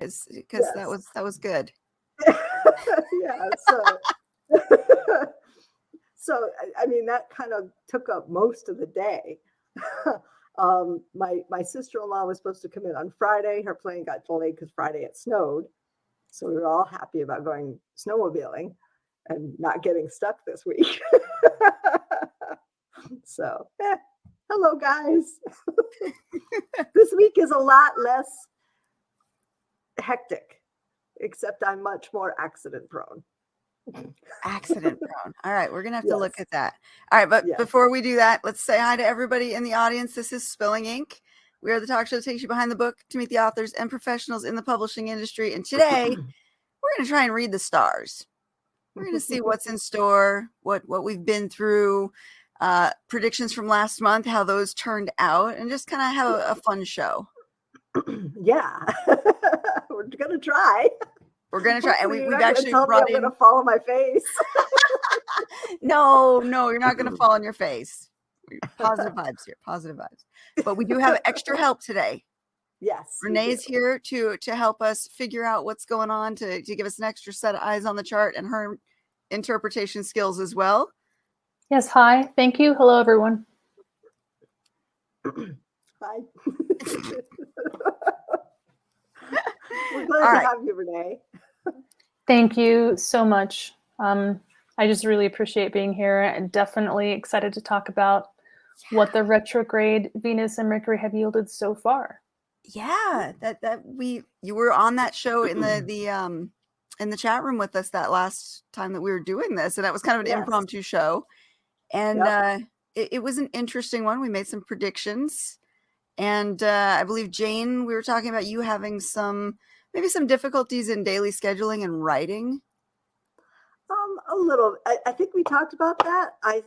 because that was good. Yeah. So I mean, that kind of took up most of the day. My sister-in-law was supposed to come in on Friday. Her plane got delayed because Friday it snowed. So we were all happy about going snowmobiling and not getting stuck this week. So, hello guys. This week is a lot less hectic, except I'm much more accident prone. Accident prone. All right, we're gonna have to look at that. All right, but before we do that, let's say hi to everybody in the audience. This is Spilling Ink. We are the talk show that takes you behind the book to meet the authors and professionals in the publishing industry. And today, we're going to try and read the stars. We're going to see what's in store, what we've been through, predictions from last month, how those turned out, and just kind of have a fun show. Yeah, we're going to try. We're going to try. And we've actually brought in. I'm going to fall on my face. No, you're not going to fall on your face. Positive vibes here. Positive vibes. But we do have extra help today. Yes. Renee's here to help us figure out what's going on, to give us an extra set of eyes on the chart and her interpretation skills as well. Yes. Hi. Thank you. Hello, everyone. Hi. We're glad to have you, Renee. Thank you so much. I just really appreciate being here and definitely excited to talk about what the retrograde Venus and Mercury have yielded so far. Yeah, you were on that show in the chat room with us that last time that we were doing this, and that was kind of an impromptu show, and it was an interesting one. We made some predictions, and I believe Jane, we were talking about you having maybe some difficulties in daily scheduling and writing. A little. I think we talked about that. I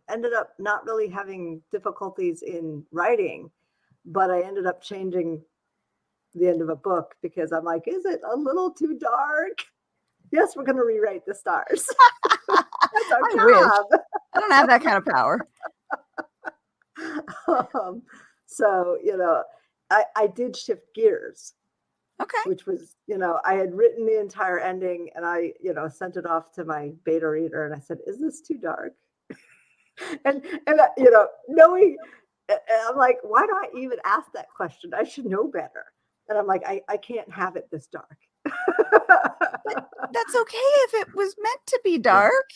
ended up not really having difficulties in writing, but I ended up changing the end of a book because I'm like, is it a little too dark? Yes, we're going to rewrite the stars. That's our job. I don't have that kind of power. So, I did shift gears. Okay. Which was, I had written the entire ending and I, sent it off to my beta reader and I said, is this too dark? and knowing, I'm like, why do I even ask that question? I should know better. And I'm like, I can't have it this dark. But that's okay if it was meant to be dark.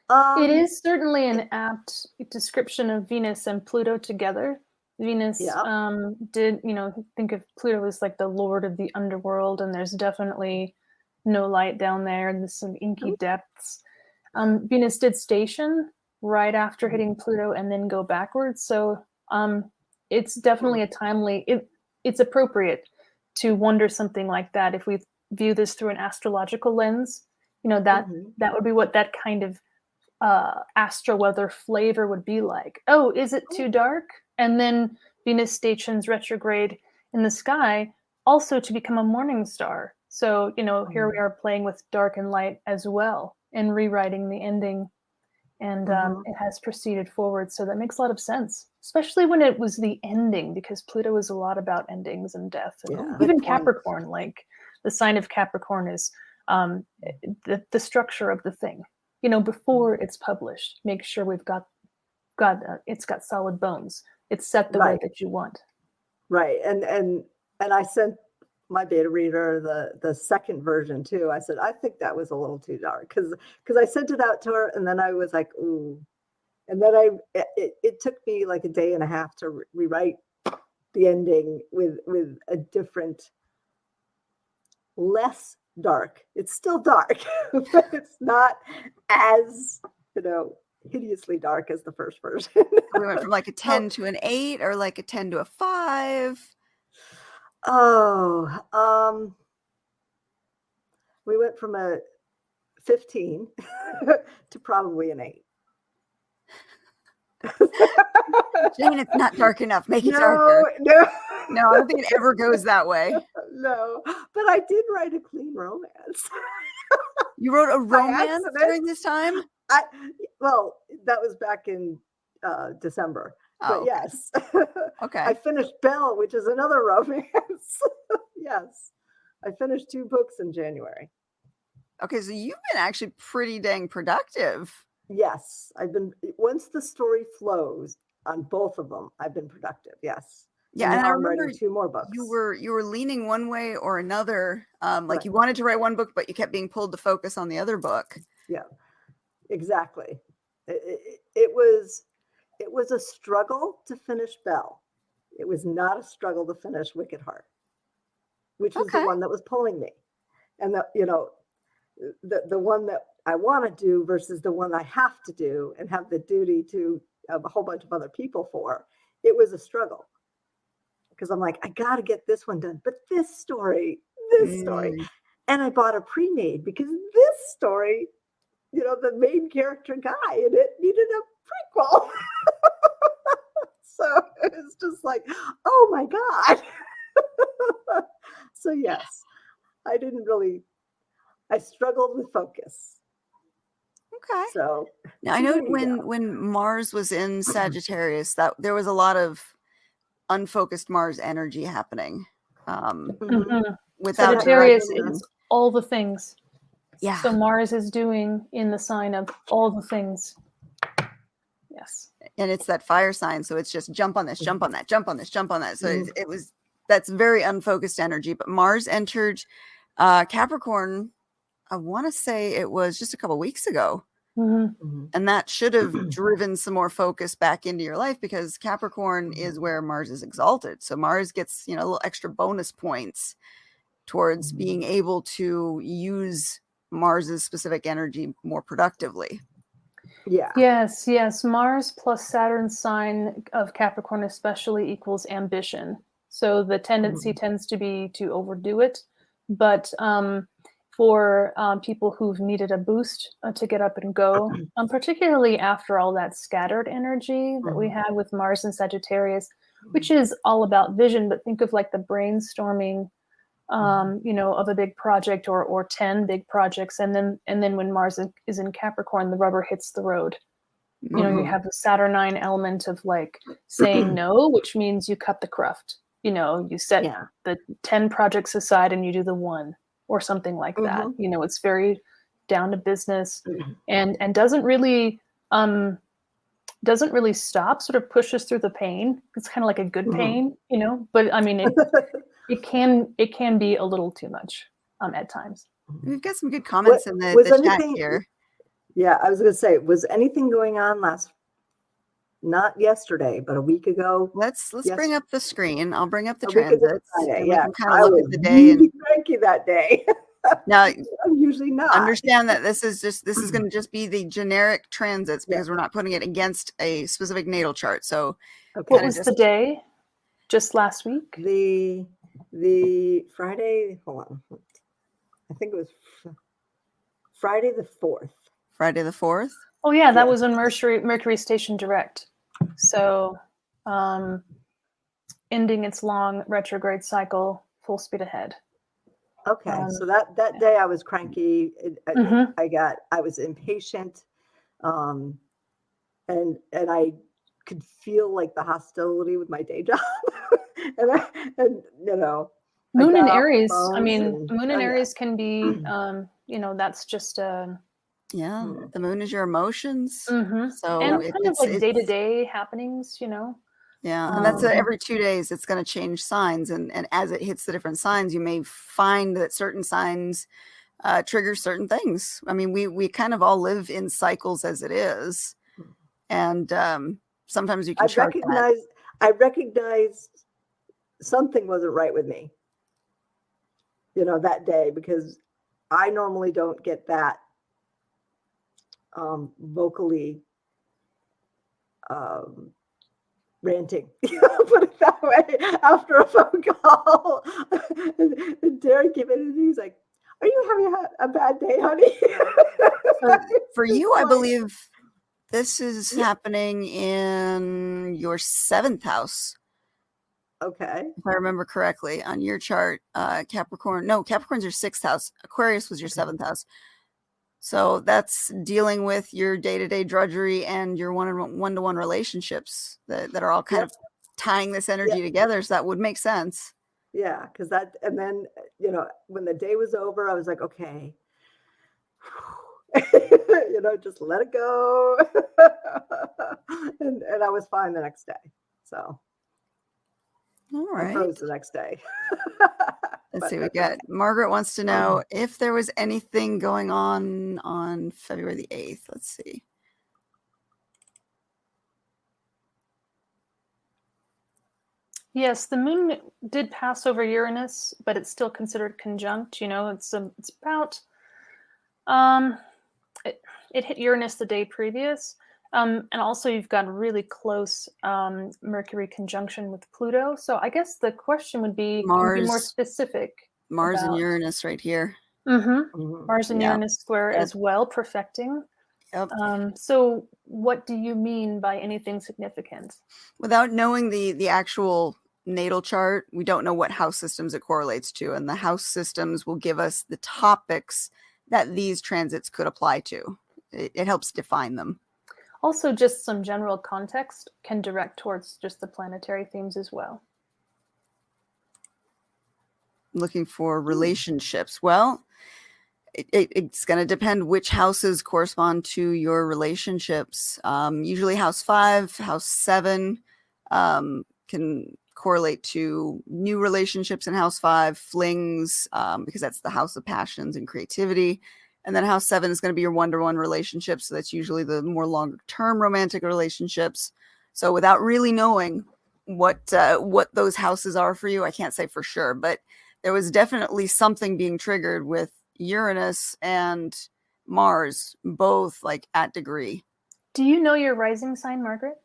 It is certainly an apt description of Venus and Pluto together. Venus did, think of Pluto as like the lord of the underworld, and there's definitely no light down there, and there's some inky depths. Venus did station right after hitting Pluto and then go backwards. So it's definitely a timely, it's appropriate to wonder something like that. If we view this through an astrological lens, that would be what that kind of astro weather flavor would be like. Oh, is it too dark? And then Venus stations retrograde in the sky also to become a morning star. So, here we are playing with dark and light as well and rewriting the ending. And it has proceeded forward. So that makes a lot of sense, especially when it was the ending, because Pluto is a lot about endings and death. And even Capricorn, like the sign of Capricorn is the structure of the thing. Before it's published, make sure we've got it's got solid bones. It's set the way that you want. Right. And I sent my beta reader the second version too. I said, I think that was a little too dark because I sent it out to her and then I was like, ooh. And then it took me like a day and a half to rewrite the ending with a different, less dark. It's still dark, but it's not as, hideously dark as the first version. We went from like a 10 to an 8 or like a 10 to a 5. We went from a 15 to probably an 8. Jane, it's not dark enough. Make it darker. No, I don't think it ever goes that way. No, but I did write a clean romance. You wrote a romance during this time? Well, that was back in December. But yes. Okay. I finished Belle, which is another romance. Yes. I finished 2 books in January. Okay, so you've been actually pretty dang productive. Yes, once the story flows on both of them, I've been productive. Yes. Yeah, and I I'm remember writing 2 more books. you were leaning one way or another. Like Right. you wanted to write one book, but you kept being pulled to focus on the other book. Yeah, exactly. It was a struggle to finish Belle. It was not a struggle to finish Wicked Heart, which was the one that was pulling me. And the one that I want to do versus the one I have to do and have the duty to a whole bunch of other people for, it was a struggle. Because I'm like, I got to get this one done. But this story. And I bought a pre-made because this story, the main character guy in it needed a prequel. So it's just like, oh my God. So yes, I struggled with focus. Okay. So now I know when Mars was in Sagittarius, that there was a lot of unfocused Mars energy happening. Without Sagittarius is all the things. Yeah. So Mars is doing in the sign of all the things. Yes. And it's that fire sign, so it's just jump on this, jump on that, jump on this, jump on that. So that's very unfocused energy. But Mars entered Capricorn, I want to say it was just a couple weeks ago. And that should have driven some more focus back into your life, because Capricorn is where Mars is exalted. So Mars gets, a little extra bonus points towards being able to use Mars's specific energy more productively. Yeah. Yes. Mars plus Saturn sign of Capricorn especially equals ambition. So the tendency tends to be to overdo it. But for people who've needed a boost to get up and go, particularly after all that scattered energy that we had with Mars and Sagittarius, which is all about vision, but think of like the brainstorming of a big project or 10 big projects. And then when Mars is in Capricorn, the rubber hits the road. You have the Saturnine element of like saying no, which means you cut the cruft. You set the 10 projects aside and you do the one or something like that. It's very down to business and doesn't really stop, sort of pushes through the pain. It's kind of like a good pain, but I mean, it can be a little too much at times. We've got some good comments in the chat here. Yeah, I was going to say, was anything going on not yesterday, but a week ago? Let's bring up the screen. I'll bring up the transits. And we can kind of look at the day. I was cranky that day. Now, I'm usually not. Understand that this is going to just be the generic transits, because we're not putting it against a specific natal chart. So, what was the day? Just last week? The Friday. Hold on. I think it was Friday the 4th. Friday the 4th. Oh yeah, that was when Mercury station direct. So, ending its long retrograde cycle, full speed ahead. Okay, so that day I was cranky. I was impatient, and I could feel like the hostility with my day job, and Moon in Aries. Moon in Aries can be, that's just the moon is your emotions. So and kind of like day-to-day happenings, Yeah, and that's every 2 days it's going to change signs, and as it hits the different signs, you may find that certain signs trigger certain things. I mean, we kind of all live in cycles as it is, and sometimes you can I recognized something wasn't right with me, that day, because I normally don't get that vocally ranting, put it that way, after a phone call. And Derek came in and he's like, "Are you having a bad day, honey?" For you, I believe this is happening in your 7th house. Okay. If I remember correctly on your chart, Capricorn's your 6th house. Aquarius was your 7th house. So that's dealing with your day-to-day drudgery and your one-to-one relationships that are all kind of tying this energy together. So that would make sense. Yeah, because that, and then, you know, when the day was over, I was like, okay, you know, just let it go. and I was fine the next day. So all right. I froze the next day. Let's see, we got Margaret wants to know if there was anything going on February the 8th. Let's see. Yes, the moon did pass over Uranus, but it's still considered conjunct. You know, it's about it hit Uranus the day previous, and also you've got a really close Mercury conjunction with Pluto. So I guess the question would be, can you be more specific? Mars and Uranus right here. Mars and Uranus square as well, perfecting. So what do you mean by anything significant? Without knowing the actual natal chart, we don't know what house systems it correlates to, and the house systems will give us the topics that these transits could apply to. It helps define them. Also, just some general context can direct towards just the planetary themes as well. Looking for relationships. Well, it's going to depend which houses correspond to your relationships. Usually house 5, house 7 can correlate to new relationships in house 5, flings, because that's the house of passions and creativity. And then house 7 is going to be your one-to-one relationships. So that's usually the more longer-term romantic relationships. So without really knowing what those houses are for you, I can't say for sure, but there was definitely something being triggered with Uranus and Mars, both like at degree. Do you know your rising sign, Margaret?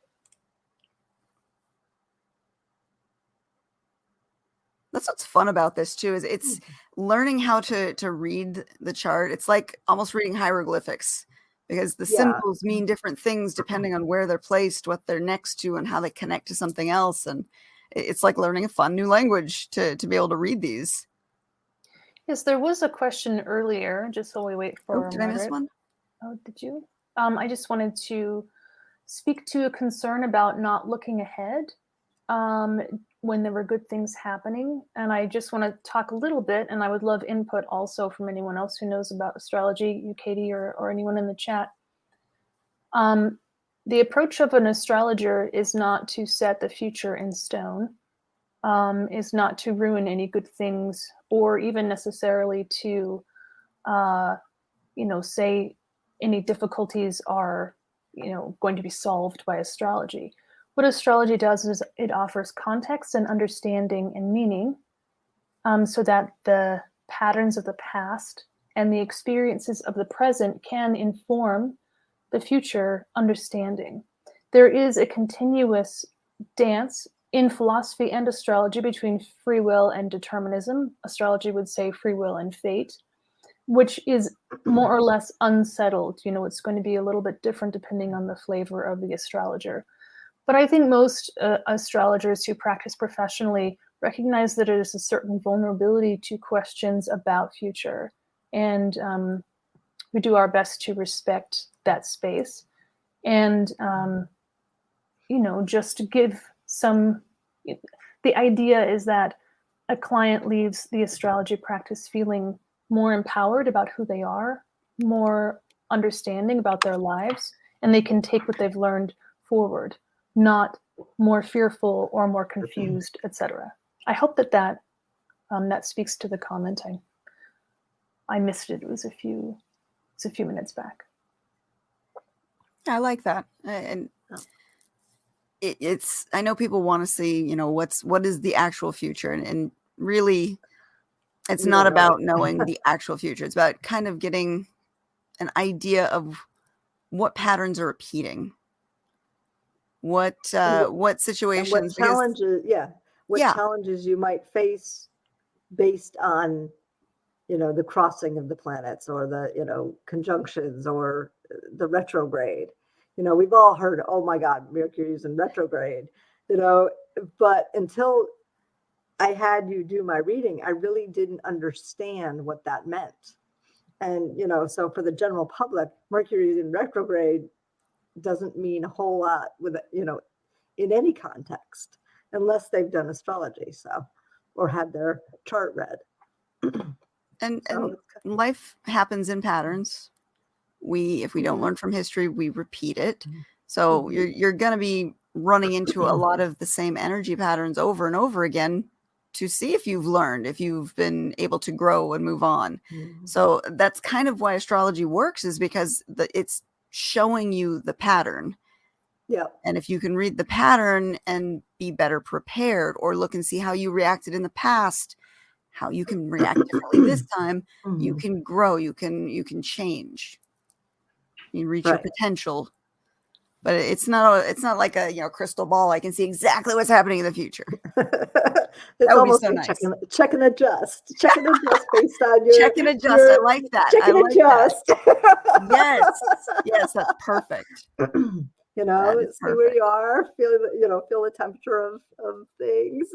That's what's fun about this too, is it's learning how to read the chart. It's like almost reading hieroglyphics, because the symbols mean different things depending on where they're placed, what they're next to, and how they connect to something else. And it's like learning a fun new language to be able to read these. Yes, there was a question earlier, just while we wait for Did I miss one? Oh, did you? I just wanted to speak to a concern about not looking ahead when there were good things happening. And I just want to talk a little bit, and I would love input also from anyone else who knows about astrology, you, Katie, or anyone in the chat. The approach of an astrologer is not to set the future in stone, is not to ruin any good things, or even necessarily to, say any difficulties are, going to be solved by astrology. What astrology does is it offers context and understanding and meaning, so that the patterns of the past and the experiences of the present can inform the future understanding. There is a continuous dance in philosophy and astrology between free will and determinism. Astrology would say free will and fate, which is more or less unsettled. It's going to be a little bit different depending on the flavor of the astrologer. But I think most astrologers who practice professionally recognize that there is a certain vulnerability to questions about future. And we do our best to respect that space. And, just to give some, the idea is that a client leaves the astrology practice feeling more empowered about who they are, more understanding about their lives, and they can take what they've learned forward, not more fearful or more confused, etc. I hope that speaks to the comment. I missed it. It was a few minutes back. I like that. And it's, I know people want to see, what is the actual future, and really it's not about knowing the actual future. It's about kind of getting an idea of what patterns are repeating, what situations, what challenges, challenges you might face based on, the crossing of the planets, or the, conjunctions, or the retrograde. We've all heard, oh my God, Mercury's in retrograde, but until I had you do my reading, I really didn't understand what that meant. And, so for the general public, Mercury in retrograde doesn't mean a whole lot with, in any context, unless they've done astrology, or had their chart read. And life happens in patterns. If we don't learn from history, we repeat it. So you're going to be running into a lot of the same energy patterns over and over again to see if you've learned, if you've been able to grow and move on. So that's kind of why astrology works, is because it's showing you the pattern. Yeah. And if you can read the pattern and be better prepared, or look and see how you reacted in the past, how you can react differently this time, you can grow, you can change, you reach your potential. But it's not like a crystal ball. I can see exactly what's happening in the future. It's almost so nice. Check and adjust. Check and adjust based on your check and adjust. I like that. Check and adjust. Yes, that's perfect. See where you are, feel the temperature of things,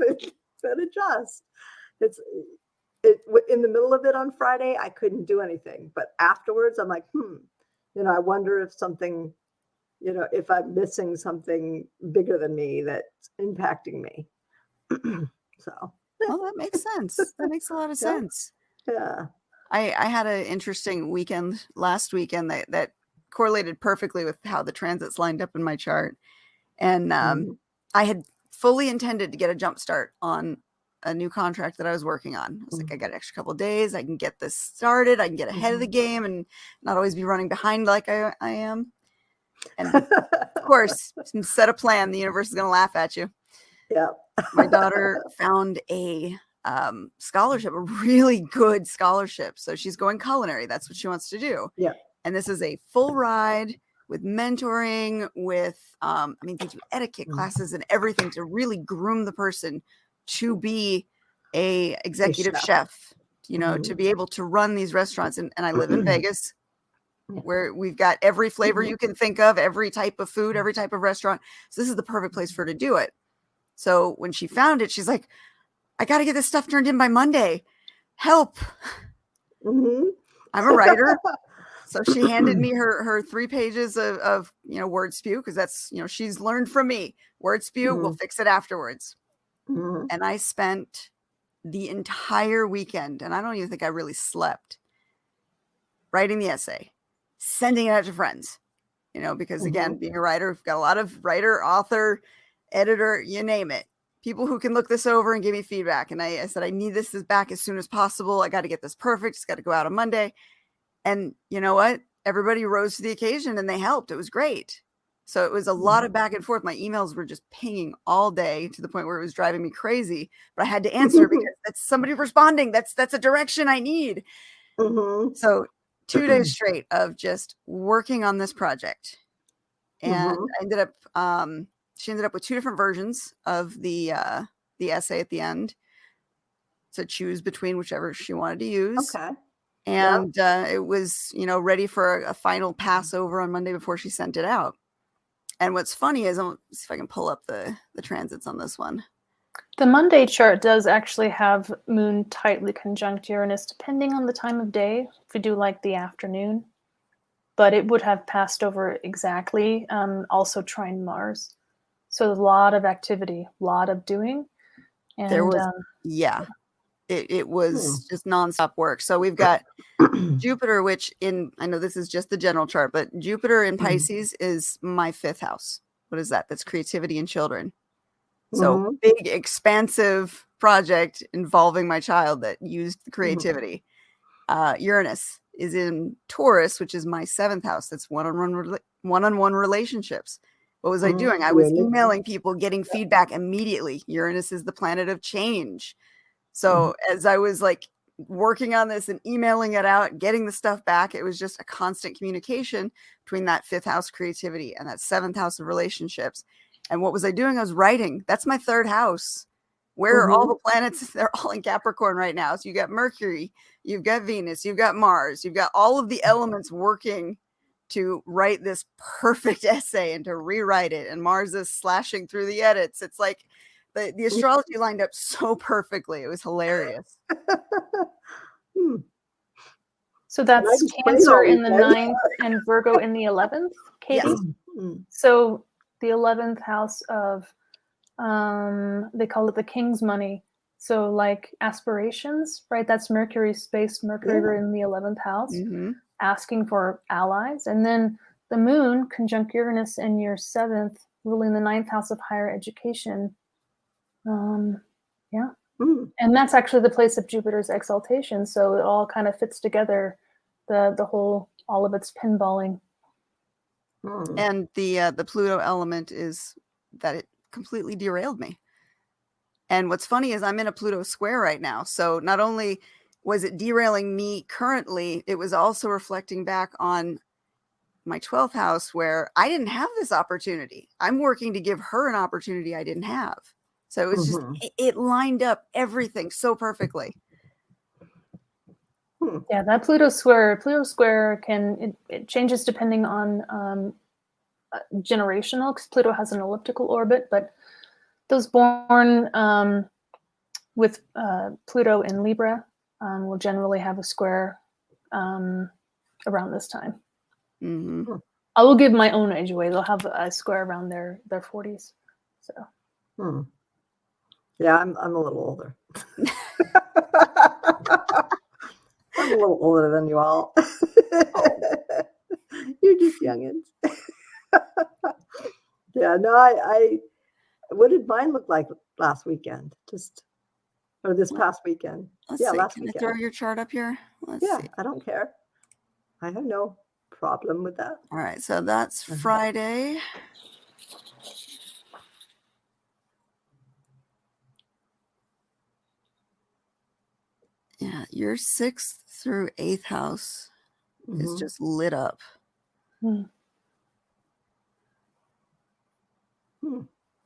and adjust. In the middle of it on Friday, I couldn't do anything, but afterwards I'm like, I wonder if something, if I'm missing something bigger than me that's impacting me. Well, that makes sense. That makes a lot of sense. Yeah. I had an interesting weekend last weekend that correlated perfectly with how the transits lined up in my chart. And I had fully intended to get a jump start on a new contract that I was working on. I was like, I got an extra couple of days. I can get this started. I can get ahead of the game and not always be running behind like I am. And of course, set a plan. The universe is going to laugh at you. Yeah. My daughter found a scholarship, a really good scholarship. So she's going culinary. That's what she wants to do. Yeah. And this is a full ride with mentoring, with, they do etiquette classes and everything to really groom the person to be a executive chef, to be able to run these restaurants. And I live in Vegas, where we've got every flavor you can think of, every type of food, every type of restaurant. So this is the perfect place for her to do it. So when she found it, she's like, I got to get this stuff turned in by Monday. Help. I'm a writer. So she handed me her 3 pages of word spew, because that's, she's learned from me. Word spew, we'll fix it afterwards. And I spent the entire weekend, and I don't even think I really slept, writing the essay, sending it out to friends, because again, being a writer, we've got a lot of writer, author, editor, you name it, people who can look this over and give me feedback. And I said, I need this back as soon as possible. I got to get this perfect. It's got to go out on Monday. And you know what? Everybody rose to the occasion and they helped. It was great. So it was a lot of back and forth. My emails were just pinging all day to the point where it was driving me crazy, but I had to answer because that's somebody responding. That's a direction I need. So 2 days straight of just working on this project. And I ended up, she ended up with 2 different versions of the essay at the end to choose between whichever she wanted to use. Okay. And it was, ready for a final pass over on Monday before she sent it out. And what's funny is, I'll see if I can pull up the transits on this one. The Monday chart does actually have Moon tightly conjunct Uranus, depending on the time of day, if we do like the afternoon. But it would have passed over exactly, also trine Mars. So a lot of activity, a lot of doing. And there was, it was just nonstop work. So we've got Jupiter, which I know this is just the general chart, but Jupiter in Pisces is my 5th house. What is that? That's creativity and children. So big, expansive project involving my child that used the creativity. Uranus is in Taurus, which is my 7th house. That's one-on-one relationships. What was I doing? I was emailing people, getting feedback immediately. Uranus is the planet of change. So as I was like working on this and emailing it out, getting the stuff back, it was just a constant communication between that 5th house creativity and that 7th house of relationships. And what was I doing? I was writing. That's my 3rd house. Where are all the planets? They're all in Capricorn right now. So you got Mercury, you've got Venus, you've got Mars, you've got all of the elements working to write this perfect essay and to rewrite it. And Mars is slashing through the edits. It's like the astrology lined up so perfectly. It was hilarious. So that's Cancer in the 9th and Virgo in the 11th, Katie? Yes. So the 11th house of, they call it the king's money. So like aspirations, right? That's Mercury space, Mercury in the 11th house, asking for allies. And then the moon conjunct Uranus in your 7th, ruling the 9th house of higher education. And that's actually the place of Jupiter's exaltation. So it all kind of fits together, the whole, all of its pinballing. And the Pluto element is that it completely derailed me. And what's funny is I'm in a Pluto square right now. So not only was it derailing me currently, it was also reflecting back on my 12th house where I didn't have this opportunity. I'm working to give her an opportunity I didn't have. So it was just, it lined up everything so perfectly. Yeah, that Pluto square can, it changes depending on generational, because Pluto has an elliptical orbit, but those born with Pluto in Libra will generally have a square around this time. I will give my own age away. They'll have a square around their 40s. So. Yeah, I'm a little older. I'm a little older than you all. You're just youngins. Yeah, no, I what did mine look like last weekend? Or this past weekend? Let's see. Last Can weekend. I throw your chart up here? Let's see. I don't care. I have no problem with that. All right, so that's Friday. Yeah, your 6th through 8th house is just lit up. And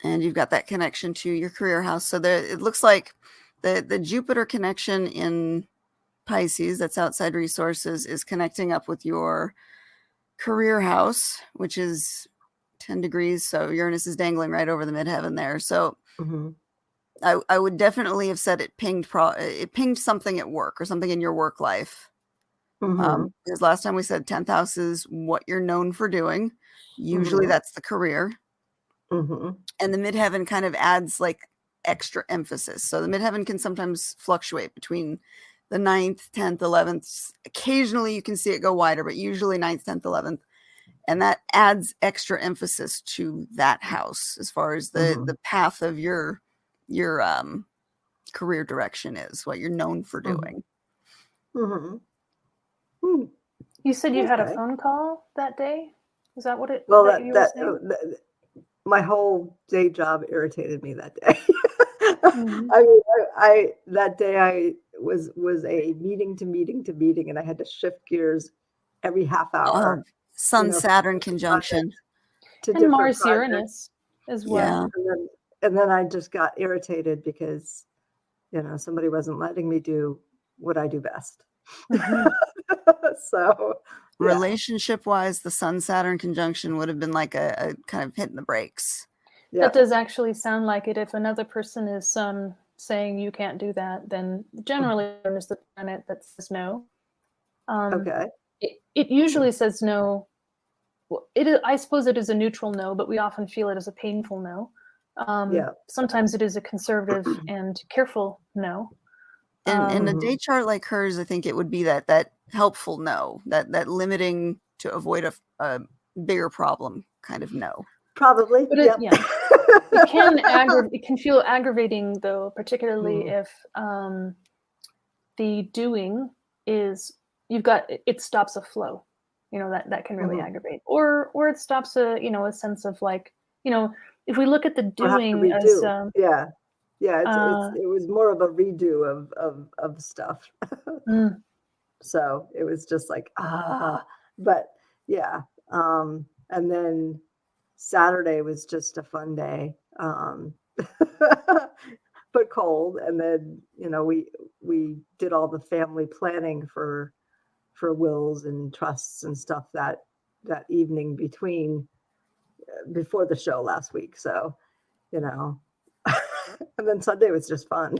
you've got that connection to your career house. So it looks like the Jupiter connection in Pisces, that's outside resources, is connecting up with your career house, which is 10 degrees. So Uranus is dangling right over the midheaven there. So I would definitely have said it pinged something at work or something in your work life. Because last time we said 10th house is what you're known for doing. Usually that's the career. And the midheaven kind of adds like extra emphasis. So the midheaven can sometimes fluctuate between the 9th, 10th, 11th. Occasionally you can see it go wider, but usually 9th, 10th, 11th. And that adds extra emphasis to that house as far as the path of your career direction is, what you're known for doing. You said you had a phone call that day? Is that what it well that you were saying? My whole day job irritated me that day. I mean, I that day I was a meeting to meeting, and I had to shift gears every half hour. Sun Saturn conjunction and Mars Uranus as well. And then I just got irritated because somebody wasn't letting me do what I do best. So relationship wise, the Sun Saturn conjunction would have been like a kind of hitting the brakes. That does actually sound like it. If another person is saying you can't do that, then generally there's the planet that says no. It usually says no. Well, I suppose it is a neutral no, but we often feel it as a painful no. Sometimes it is a conservative and careful no. In a day chart like hers, I think it would be that helpful no, that limiting to avoid a bigger problem kind of no. Probably, but it can feel aggravating though, particularly if the doing is it stops a flow. That can really aggravate, or it stops a sense of like if we look at the doing as it was more of a redo of stuff. So it was just like but and then Saturday was just a fun day, but cold. And then we did all the family planning for wills and trusts and stuff that evening before the show last week. So and then Sunday was just fun.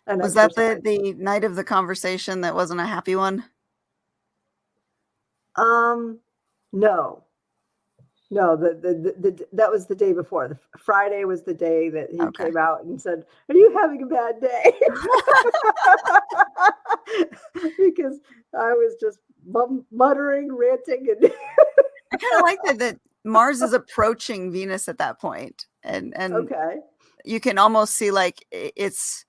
and Was that exercise. the night of the conversation that wasn't a happy one? No. That was the day before. The Friday was the day that he came out and said, "Are you having a bad day?" Because I was just muttering, ranting, and I kind of like that Mars is approaching Venus at that point, and you can almost see like it's,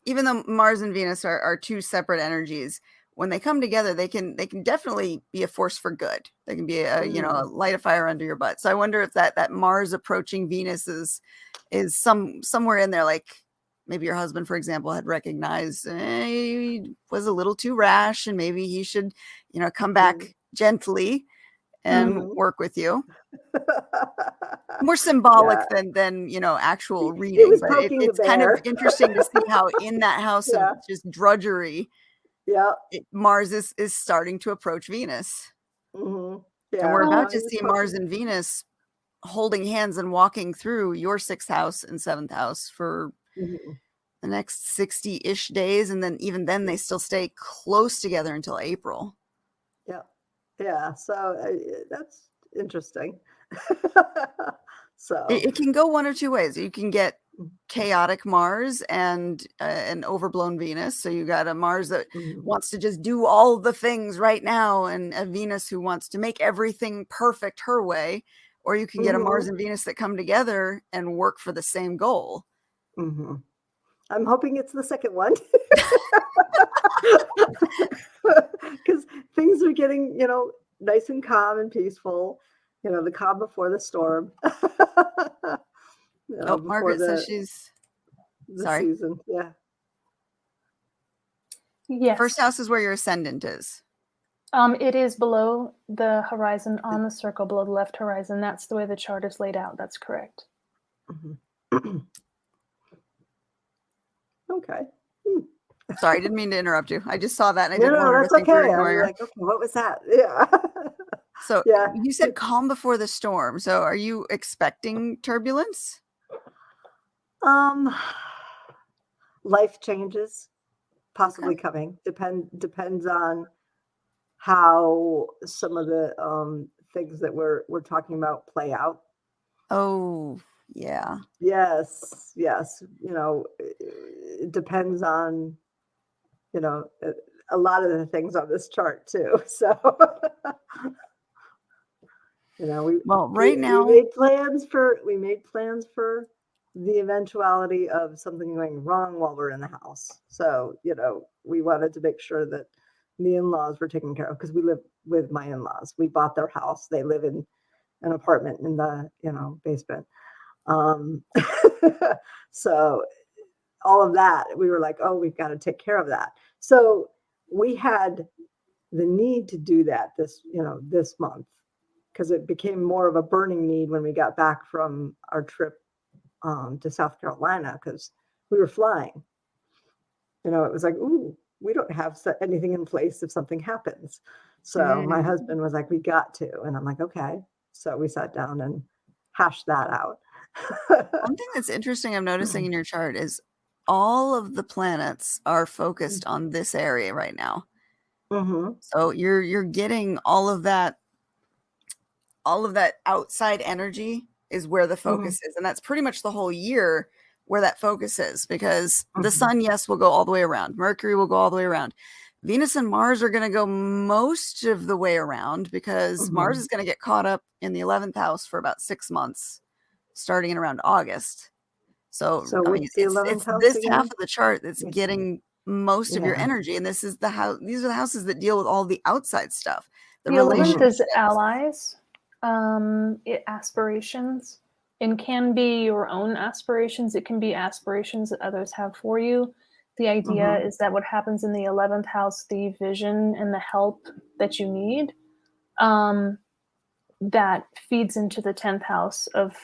even though Mars and Venus are two separate energies, when they come together, they can definitely be a force for good. They can be a light a fire under your butt. So I wonder if that Mars approaching Venus is somewhere in there, like maybe your husband, for example, had recognized he was a little too rash, and maybe he should, come back gently and work with you. More symbolic than actual reading, but it's kind of interesting to see how in that house of just drudgery, Mars is starting to approach Venus. And we're about to see Mars and Venus holding hands and walking through your 6th house and 7th house for the next 60-ish days, and then even then they still stay close together until April. So that's interesting. So it can go one or two ways. You can get chaotic Mars and an overblown Venus. So you got a Mars that wants to just do all the things right now, and a Venus who wants to make everything perfect her way. Or you can get a Mars and Venus that come together and work for the same goal. I'm hoping it's the second one. Because things are getting, nice and calm and peaceful. The calm before the storm. Margaret says she's sorry. Season. Yes. First house is where your ascendant is. It is below the horizon, on the circle below the left horizon. That's the way the chart is laid out. That's correct. Okay. Sorry, I didn't mean to interrupt you. I just saw that and I didn't want her to think okay. you were ignoring her. Like, okay, what was that? Yeah. So you said calm before the storm. So are you expecting turbulence? Life changes possibly coming. Depends on how some of the things that we're talking about play out. Oh, yeah. Yes. It depends on a lot of the things on this chart too. So right now we made plans for the eventuality of something going wrong while we're in the house. So, we wanted to make sure that the in-laws were taken care of, because we live with my in-laws. We bought their house. They live in an apartment in the, basement. So all of that, we were like, oh, we've got to take care of that. So we had the need to do that this month, because it became more of a burning need when we got back from our trip to South Carolina, because we were flying. It was like, ooh, we don't have anything in place if something happens. So my husband was like, we got to. And I'm like, okay. So we sat down and hashed that out. One thing that's interesting I'm noticing in your chart is all of the planets are focused on this area right now. So you're getting all of that outside energy is where the focus is. And that's pretty much the whole year where that focus is, because the sun, yes, will go all the way around. Mercury will go all the way around. Venus and Mars are going to go most of the way around, because Mars is going to get caught up in the 11th house for about 6 months, starting in around August. So I mean, it's this half of the chart that's getting most of your energy. And this is the house. These are the houses that deal with all the outside stuff. The 11th is allies, aspirations, and can be your own aspirations. It can be aspirations that others have for you. The idea is that what happens in the 11th house, the vision and the help that you need, that feeds into the 10th house of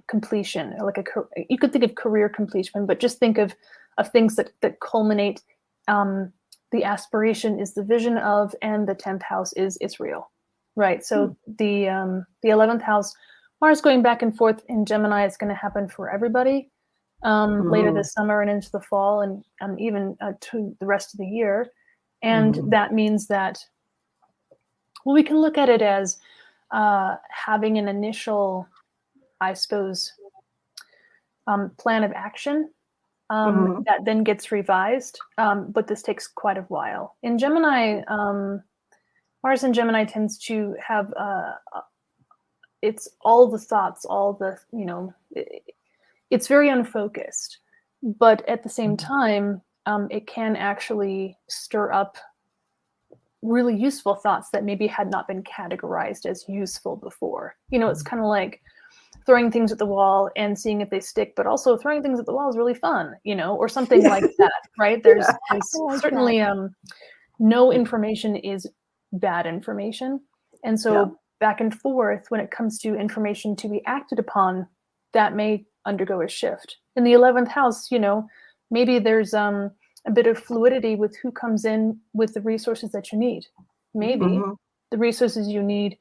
completion. Like you could think of career completion, but just think of things that culminate. The aspiration is the vision of, and the 10th house is Israel, right? So the 11th house, Mars going back and forth in Gemini is going to happen for everybody. later this summer and into the fall, and even to the rest of the year. And that means that, well, we can look at it as having an initial, I suppose, plan of action that then gets revised. But this takes quite a while. In Gemini, Mars in Gemini tends to have, it's all the thoughts, all the, it's very unfocused. But at the same time, it can actually stir up really useful thoughts that maybe had not been categorized as useful before. It's kind of like throwing things at the wall and seeing if they stick, but also throwing things at the wall is really fun, or something like that, right? There's certainly no information is bad information. And so back and forth when it comes to information to be acted upon, that may undergo a shift. In the 11th house, maybe there's a bit of fluidity with who comes in with the resources that you need. Maybe the resources you need,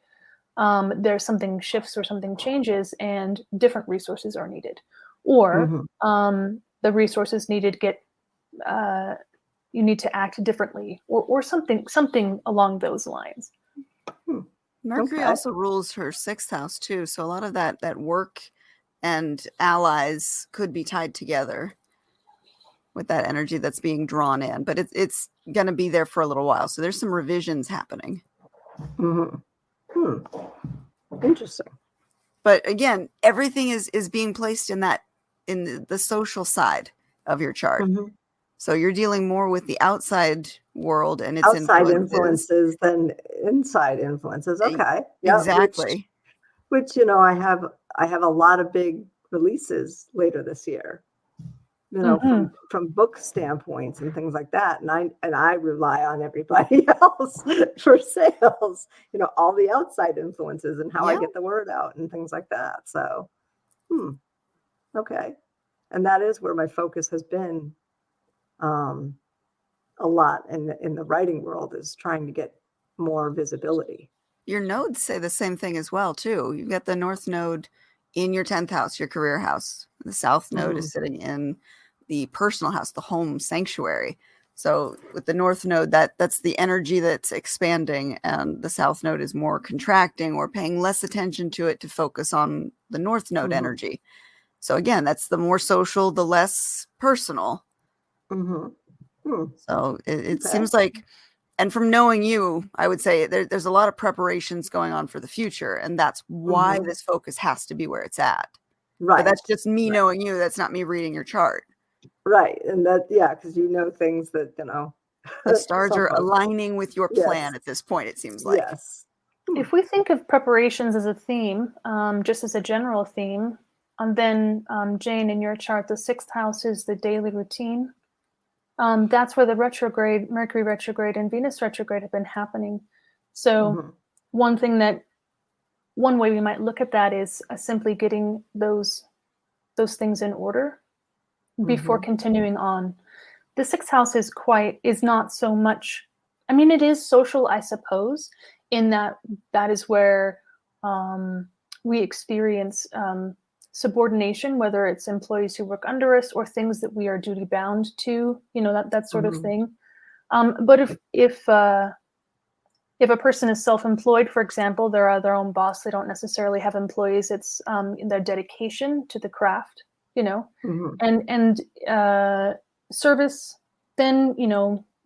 there's something shifts or something changes and different resources are needed. Or the resources needed you need to act differently or something along those lines. Mercury also rules her 6th house too. So a lot of that work and allies could be tied together with that energy that's being drawn in, but it's going to be there for a little while. So there's some revisions happening. Interesting. But again, everything is being placed in the social side of your chart. So you're dealing more with the outside world and its outside influences than inside influences. Okay. Yeah, exactly. Which I have a lot of big releases later this year. From book standpoints and things like that. And I rely on everybody else for sales, all the outside influences and how I get the word out and things like that. So, okay. And that is where my focus has been a lot in the writing world, is trying to get more visibility. Your nodes say the same thing as well, too. You've got the North Node in your 10th house, your career house. The South Node is sitting in the personal house, the home sanctuary. So with the North Node, that's the energy that's expanding, and the South Node is more contracting or paying less attention to it to focus on the North Node energy. So again, that's the more social, the less personal. So it seems like, and from knowing you, I would say there's a lot of preparations going on for the future, and that's why this focus has to be where it's at. Right. But that's just me knowing you. That's not me reading your chart. Right. And that, because things that, the stars are aligning with your plan at this point, it seems like. Yes. If we think of preparations as a theme, just as a general theme, and then Jane, in your chart, the 6th house is the daily routine. That's where the Mercury retrograde and Venus retrograde have been happening. So one way we might look at that is simply getting those things in order before continuing on. The 6th house is not so much, it is social, I suppose, in that is where we experience subordination, whether it's employees who work under us or things that we are duty bound to, that sort of thing. But if a person is self-employed, for example, they're their own boss, they don't necessarily have employees. It's in their dedication to the craft, and service. Then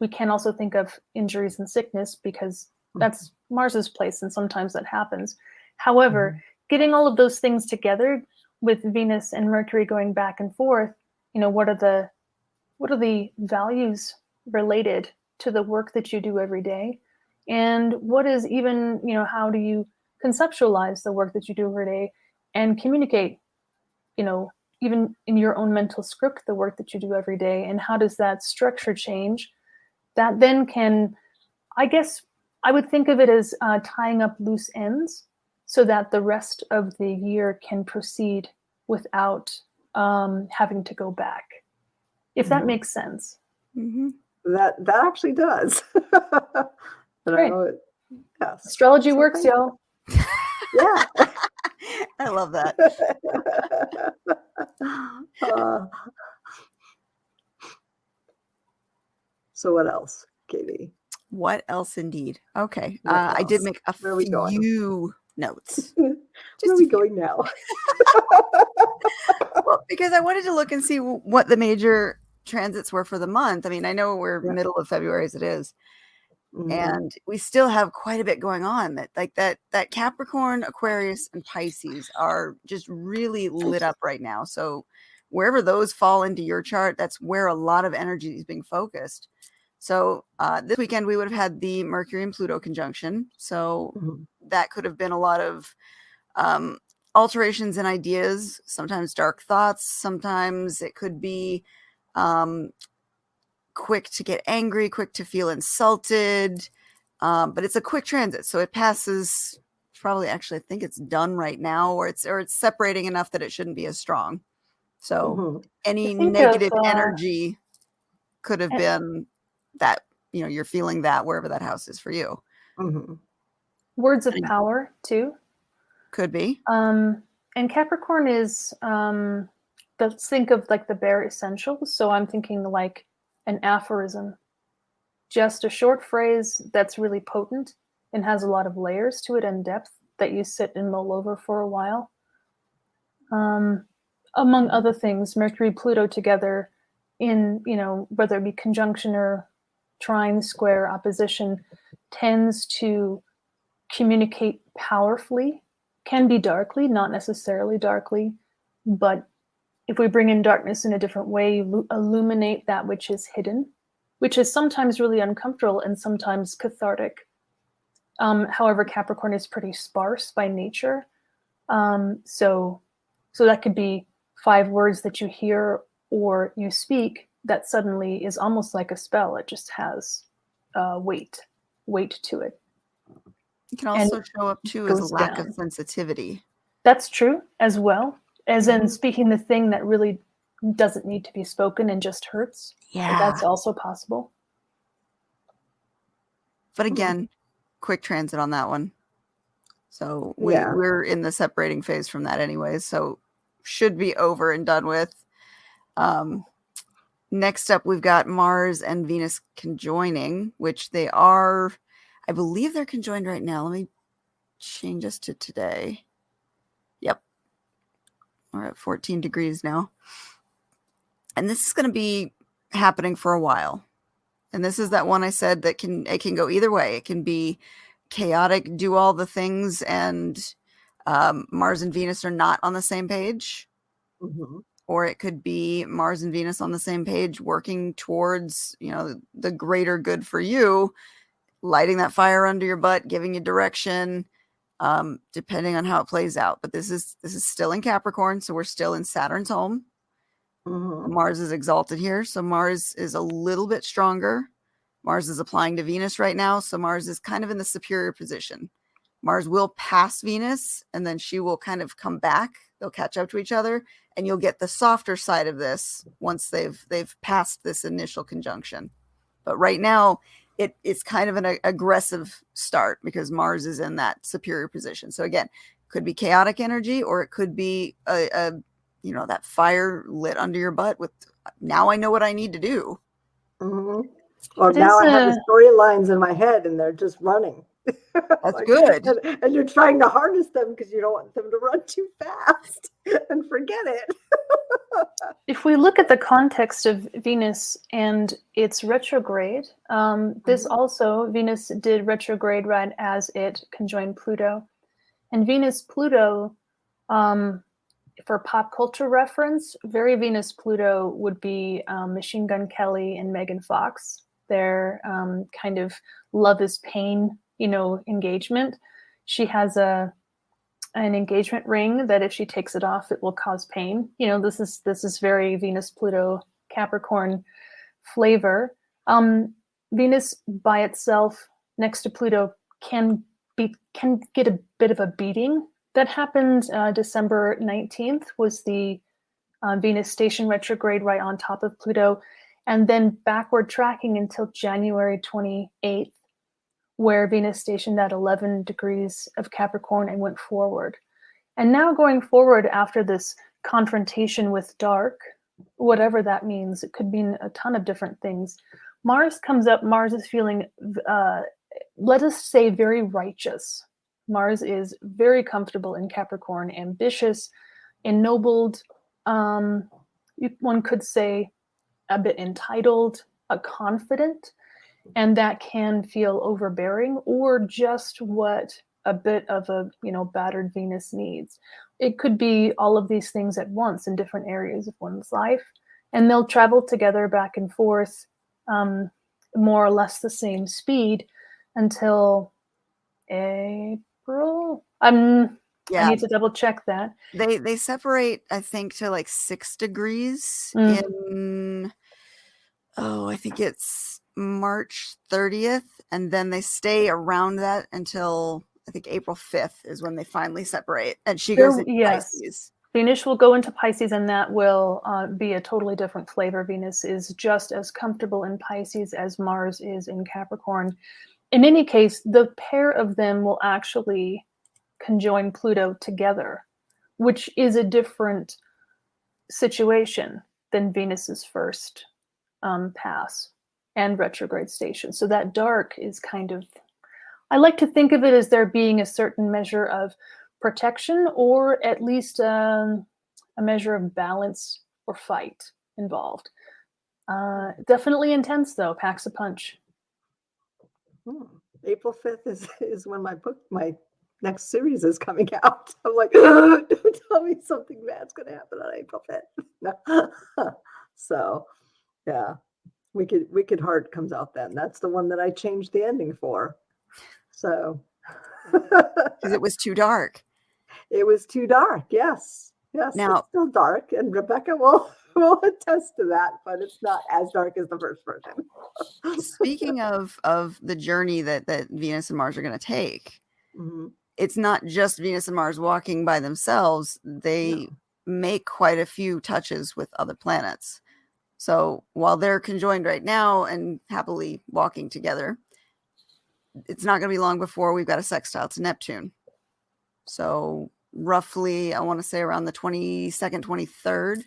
we can also think of injuries and sickness, because that's Mars's place, and sometimes that happens. However, getting all of those things together with Venus and Mercury going back and forth, what are the values related to the work that you do every day? And what is even, how do you conceptualize the work that you do every day and communicate, even in your own mental script, the work that you do every day? And how does that structure change? That then can, I guess, I would think of it as tying up loose ends so that the rest of the year can proceed without having to go back, if that makes sense. That actually does. Right. Yes. Astrology works, y'all. Yeah. I love that. So what else, Katie? What else indeed? Okay. I did make a few notes. Where are we going now? Well, because I wanted to look and see what the major transits were for the month. I mean, I know we're middle of February as it is. And we still have quite a bit going on. That Capricorn, Aquarius, and Pisces are just really lit up right now. So wherever those fall into your chart, that's where a lot of energy is being focused. So this weekend we would have had the Mercury and Pluto conjunction. So that could have been a lot of alterations in ideas, sometimes dark thoughts, sometimes it could be quick to get angry, quick to feel insulted, but it's a quick transit, so it passes. Probably, actually, I think it's done right now, or it's separating enough that it shouldn't be as strong. So any negative energy could have been that, you're feeling that wherever that house is for you. Words of power too. Could be. And Capricorn is, let's think of like the bare essentials. So I'm thinking like an aphorism, just a short phrase that's really potent and has a lot of layers to it and depth that you sit and mull over for a while. Among other things, Mercury, Pluto together in, whether it be conjunction or trine, square, opposition, tends to communicate powerfully. Can be darkly, not necessarily darkly, but if we bring in darkness in a different way, illuminate that which is hidden, which is sometimes really uncomfortable and sometimes cathartic. However, Capricorn is pretty sparse by nature. So that could be 5 words that you hear or you speak that suddenly is almost like a spell. It just has weight to it. It can also show up too as a lack of sensitivity. That's true as well, as in speaking the thing that really doesn't need to be spoken and just hurts. Yeah. That's also possible. But again, quick transit on that one. So we're in the separating phase from that anyways. So should be over and done with. Next up, we've got Mars and Venus conjoining, which they are, I believe they're conjoined right now. Let me change this to today. Yep. We're at 14 degrees now. And this is going to be happening for a while. And this is that one I said that it can go either way. It can be chaotic, do all the things, and Mars and Venus are not on the same page. Or it could be Mars and Venus on the same page, working towards, the greater good for you, lighting that fire under your butt, giving you direction, depending on how it plays out. But this is still in Capricorn, so we're still in Saturn's home. Mars is exalted here, so Mars is a little bit stronger. Mars is applying to Venus right now, so Mars is kind of in the superior position. Mars will pass Venus, and then she will kind of come back. They'll catch up to each other, and you'll get the softer side of this once they've passed this initial conjunction. But right now, it's kind of an aggressive start because Mars is in that superior position. So again, could be chaotic energy, or it could be a that fire lit under your butt with, now I know what I need to do. Or now I have the storylines in my head and they're just running. That's good. And you're trying to harness them because you don't want them to run too fast and forget it. If we look at the context of Venus and its retrograde, this also, Venus did retrograde right as it conjoined Pluto. And Venus-Pluto, for pop culture reference, very Venus-Pluto would be Machine Gun Kelly and Megan Fox. Their kind of love is pain, engagement. She has an engagement ring that if she takes it off, it will cause pain. This is very Venus-Pluto Capricorn flavor. Venus by itself next to Pluto can get a bit of a beating. That happened December 19th was the Venus station retrograde right on top of Pluto, and then backward tracking until January 28th, where Venus stationed at 11 degrees of Capricorn and went forward. And now going forward after this confrontation with dark, whatever that means, it could mean a ton of different things. Mars comes up. Mars is feeling, let us say, very righteous. Mars is very comfortable in Capricorn, ambitious, ennobled. One could say a bit entitled, confident, and that can feel overbearing or just what a bit of a battered Venus needs. It could be all of these things at once in different areas of one's life, and they'll travel together back and forth, more or less the same speed until April. I need to double check that. They separate, I think, to like 6 degrees in, I think it's March 30th, and then they stay around that until I think April 5th is when they finally separate, and she goes into Pisces. Venus will go into Pisces, and that will be a totally different flavor. Venus is just as comfortable in Pisces as Mars is in Capricorn. In any case, the pair of them will actually conjoin Pluto together, which is a different situation than Venus's first pass and retrograde station. So that dark is kind of, I like to think of it as there being a certain measure of protection, or at least a measure of balance or fight involved. Definitely intense though, packs a punch. April 5th is when my next series is coming out. I'm like, don't tell me something bad's going to happen on April 5th. No. So, yeah, Wicked Heart comes out then. That's the one that I changed the ending for. So, because it was too dark. It was too dark. Yes. Now, it's still dark, and Rebecca will attest to that, but it's not as dark as the first version. Speaking of the journey that Venus and Mars are going to take, it's not just Venus and Mars walking by themselves. They make quite a few touches with other planets. So while they're conjoined right now and happily walking together, it's not going to be long before we've got a sextile to Neptune. So roughly, I want to say around the 22nd, 23rd,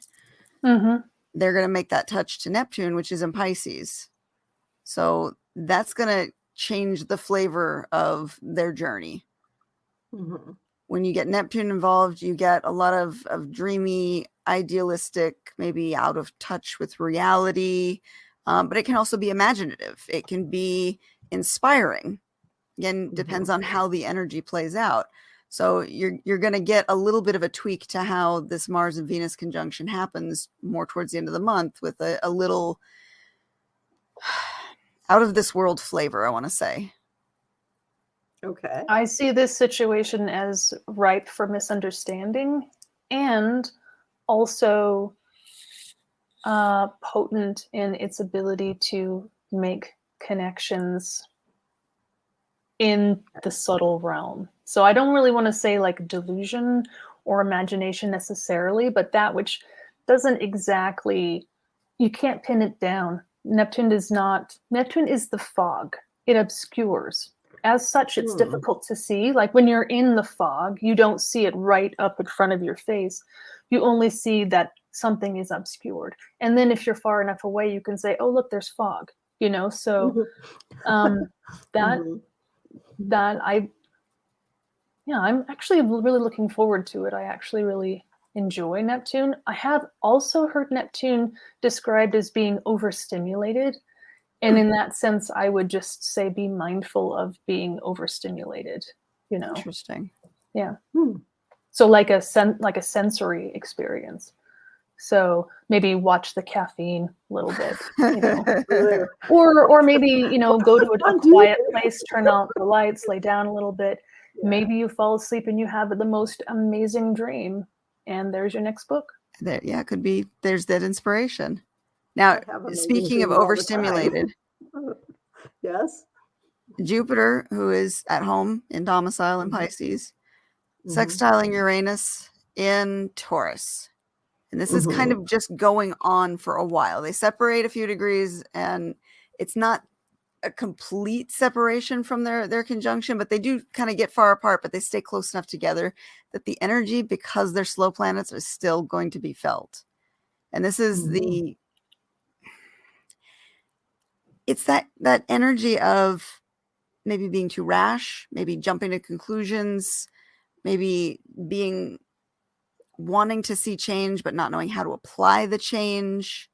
they're going to make that touch to Neptune, which is in Pisces. So that's going to change the flavor of their journey. When you get Neptune involved, you get a lot of dreamy, idealistic, maybe out of touch with reality, but it can also be imaginative. It can be inspiring. Again, depends on how the energy plays out. So you're going to get a little bit of a tweak to how this Mars and Venus conjunction happens more towards the end of the month, with a little out of this world flavor, I want to say. Okay. I see this situation as ripe for misunderstanding, and also potent in its ability to make connections in the subtle realm. So I don't really want to say like delusion or imagination necessarily, but that which doesn't exactly, you can't pin it down. Neptune is the fog. It obscures. As such, it's difficult to see. Like when you're in the fog, you don't see it right up in front of your face. You only see that something is obscured. And then if you're far enough away, you can say, oh, look, there's fog, So I'm actually really looking forward to it. I actually really enjoy Neptune. I have also heard Neptune described as being overstimulated. And in that sense, I would just say be mindful of being overstimulated, Interesting. Yeah. So like a sensory experience. So maybe watch the caffeine a little bit, or maybe, go to a quiet place, turn out the lights, lay down a little bit. Yeah. Maybe you fall asleep and you have the most amazing dream, and there's your next book. It could be. There's that inspiration. Now, speaking of overstimulated, yes, Jupiter, who is at home in domicile in Pisces, sextiling Uranus in Taurus. And this is kind of just going on for a while. They separate a few degrees, and it's not a complete separation from their conjunction, but they do kind of get far apart, but they stay close enough together that the energy, because they're slow planets, is still going to be felt. And this is it's that energy of maybe being too rash, maybe jumping to conclusions, maybe wanting to see change, but not knowing how to apply the change.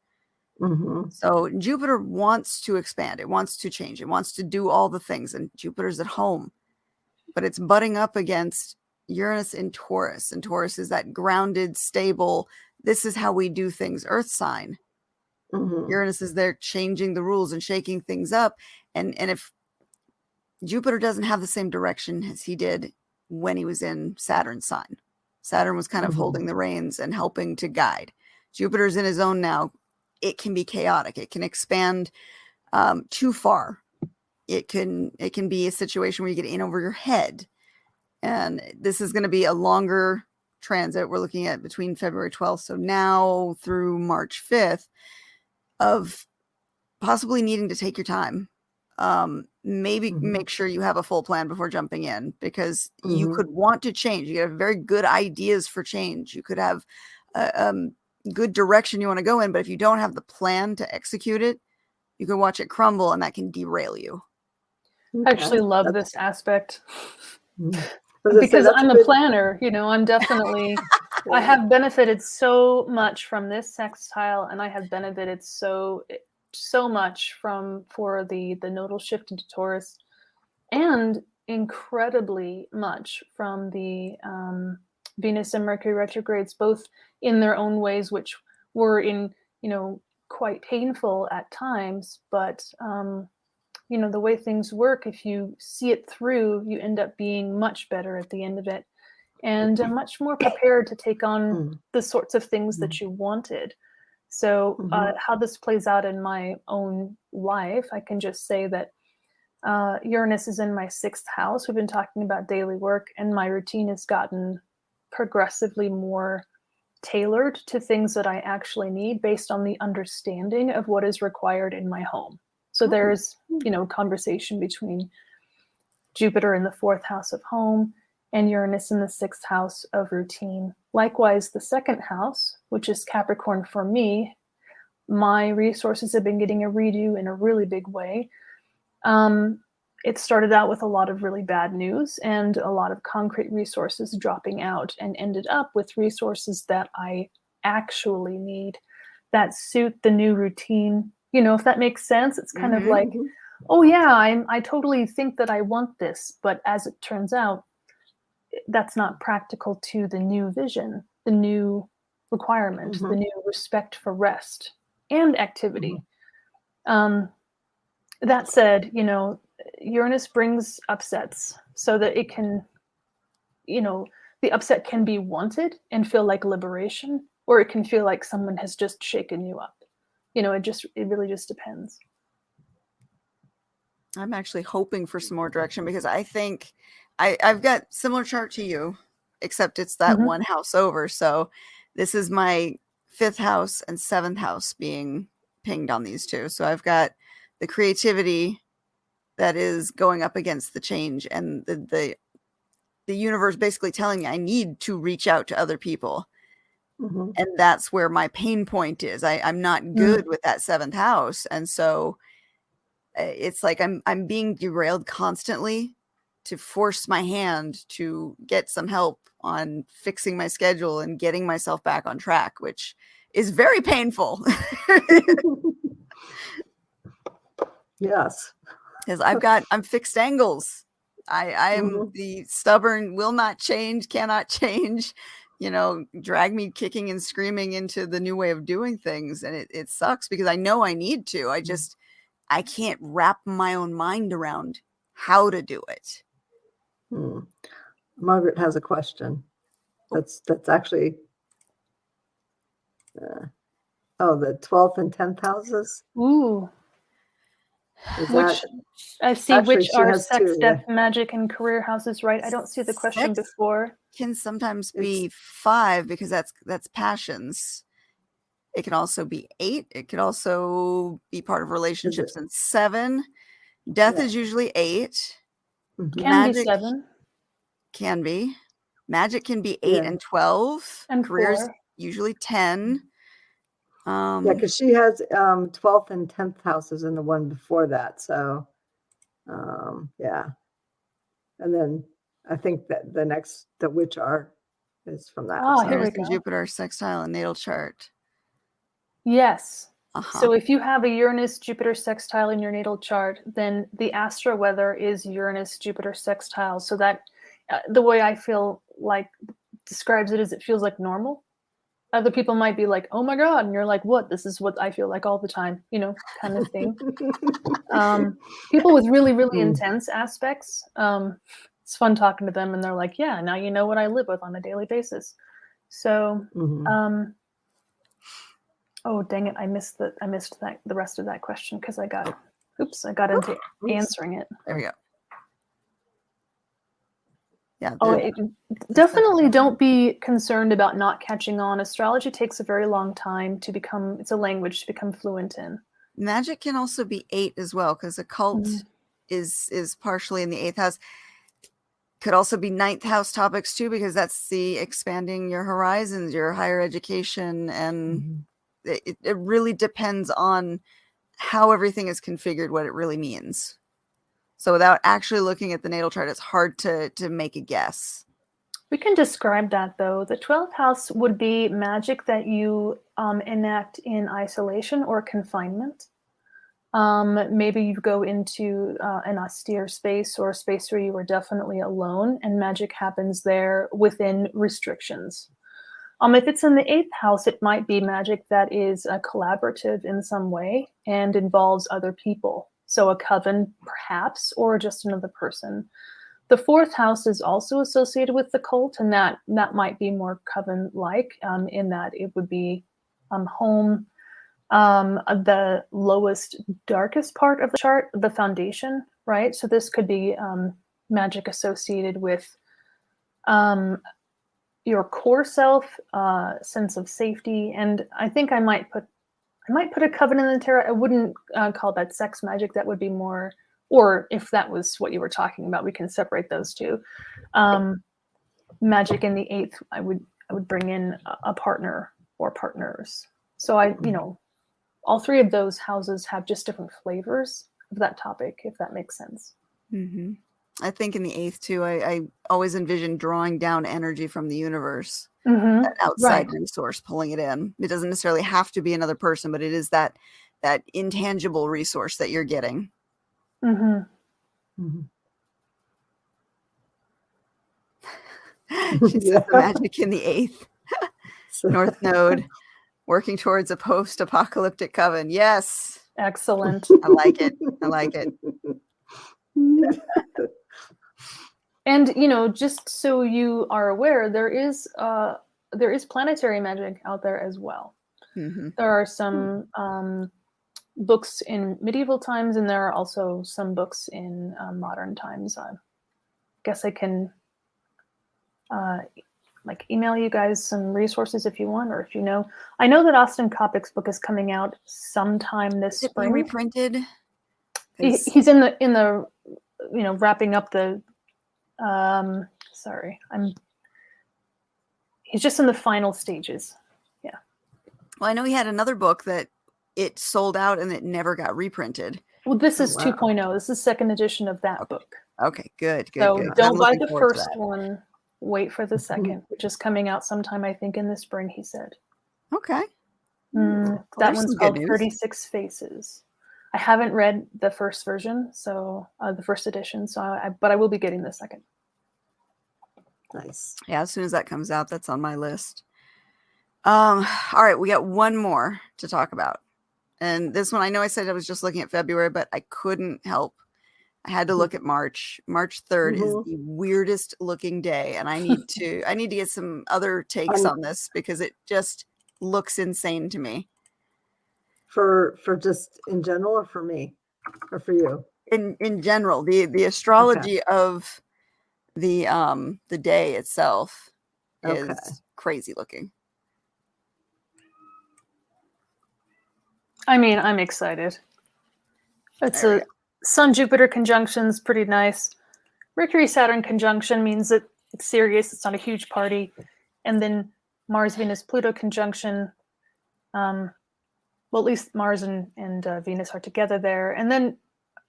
So Jupiter wants to expand. It wants to change. It wants to do all the things. And Jupiter's at home, but it's butting up against Uranus in Taurus. And Taurus is that grounded, stable, this is how we do things, Earth sign. Uranus is there changing the rules and shaking things up. And if Jupiter doesn't have the same direction as he did when he was in Saturn's sign, Saturn was kind of holding the reins and helping to guide. Jupiter's in his own now. It can be chaotic. It can expand too far. It can be a situation where you get in over your head. And this is going to be a longer transit. We're looking at between February 12th, so now through March 5th, of possibly needing to take your time. Maybe make sure you have a full plan before jumping in, because you could want to change. You have very good ideas for change. You could have good direction you want to go in, but if you don't have the plan to execute it, you can watch it crumble, and that can derail you. I actually love this aspect because I'm a planner. I'm definitely I have benefited so much from this sextile, and I have benefited so much for the nodal shift into Taurus, and incredibly much from the Venus and Mercury retrogrades, both in their own ways, which were quite painful at times, but the way things work, if you see it through, you end up being much better at the end of it, and much more prepared to take on the sorts of things that you wanted. So how this plays out in my own life, I can just say that Uranus is in my 6th house. We've been talking about daily work, and my routine has gotten progressively more tailored to things that I actually need based on the understanding of what is required in my home. So there's, conversation between Jupiter in the 4th house of home and Uranus in the 6th house of routine. Likewise, the 2nd house, which is Capricorn for me, my resources have been getting a redo in a really big way. It started out with a lot of really bad news and a lot of concrete resources dropping out, and ended up with resources that I actually need, that suit the new routine. If that makes sense. It's kind of like, oh yeah, I totally think that I want this, but as it turns out, that's not practical to the new vision, the new requirement, the new respect for rest and activity. That said, Uranus brings upsets so that it can, the upset can be wanted and feel like liberation, or it can feel like someone has just shaken you up. It really just depends. I'm actually hoping for some more direction, because I think I've got similar chart to you, except it's that one house over. So this is my 5th house and 7th house being pinged on these two. So I've got the creativity that is going up against the change, and the universe basically telling me I need to reach out to other people. And that's where my pain point is. I'm not good with that 7th house. And so it's like I'm being derailed constantly to force my hand to get some help on fixing my schedule and getting myself back on track, which is very painful. Yes. Because I'm fixed angles. I'm the stubborn, will not change, cannot change, drag me kicking and screaming into the new way of doing things. And it sucks, because I know I need to. I can't wrap my own mind around how to do it. Margaret has a question. That's actually the 12th and 10th houses. Ooh. I see which are sex, death, magic, and career houses, right? I don't see the question before. Can sometimes be 5, because that's passions. It can also be 8. It could also be part of relationships, and 7. Death is usually 8. Can be 7. Can be. Magic can be 8 and 12. And careers 4. Usually 10. Because she has 12th and 10th houses in the one before that. So, yeah. And then I think that the witch are is from that. Oh, here we go. Jupiter sextile and natal chart. Yes. So if you have a Uranus Jupiter sextile in your natal chart, then the astro weather is Uranus Jupiter sextile. So that the way I feel like describes it is it feels like normal. Other people might be like, oh my God. And you're like, what? This is what I feel like all the time, kind of thing. People with really, really intense aspects. It's fun talking to them and they're like, yeah, now you know what I live with on a daily basis. So, oh, dang it. I missed the rest of that question because I got into answering it. There we go. Yeah. Definitely don't be concerned about not catching on. Astrology takes a very long time it's a language to become fluent in. Magic can also be 8 as well because occult is partially in the 8th house. Could also be 9th house topics too, because that's the expanding your horizons, your higher education. And it really depends on how everything is configured, what it really means. So without actually looking at the natal chart, it's hard to make a guess. We can describe that though. The 12th house would be magic that you enact in isolation or confinement. Maybe you go into an austere space or a space where you are definitely alone and magic happens there within restrictions. If it's in the 8th house, it might be magic that is collaborative in some way and involves other people. So a coven, perhaps, or just another person. The 4th house is also associated with the cult, and that might be more coven-like in that it would be home, the lowest, darkest part of the chart, the foundation, right? So this could be magic associated with your core self, sense of safety, and I think I might put a coven in the tarot. I wouldn't call that sex magic. That would be more, or if that was what you were talking about, we can separate those two. Magic in the 8th, I would bring in a partner or partners. So all 3 of those houses have just different flavors of that topic, if that makes sense. Mm-hmm. I think in the 8th too, I always envision drawing down energy from the universe, that outside resource, pulling it in. It doesn't necessarily have to be another person, but it is that intangible resource that you're getting. She says the magic in the 8th. North Node, working towards a post-apocalyptic coven. Yes. Excellent. I like it. And just so you are aware, there is planetary magic out there as well. There are some books in medieval times, and there are also some books in modern times. I guess I can email you guys some resources if you want, or if you know. I know that Austin Kopic's book is coming out sometime this spring. Reprinted. He's in the wrapping up the. He's just in the final stages. Yeah. Well, I know he had another book that it sold out and it never got reprinted. Well, this is 2.0. This is second edition of that book. Okay, good. So don't buy the first one. Wait for the second, which is coming out sometime, I think, in the spring, he said. Okay. That one's called 36 Faces. I haven't read the first version, so the first edition, but I will be getting the second. Nice. Yeah, as soon as that comes out, that's on my list. All right, we got one more to talk about. And this one, I know I said I was just looking at February, but I couldn't help. I had to look at March. March 3rd is the weirdest looking day, and I need to get some other takes on this because it just looks insane to me. For just in general, or for me, or for you? In general, the astrology of the day itself is crazy looking. I mean, I'm excited. It's Sun-Jupiter conjunction is pretty nice. Mercury-Saturn conjunction means that it's serious. It's not a huge party. And then Mars-Venus-Pluto conjunction, well, at least Mars and Venus are together there. And then,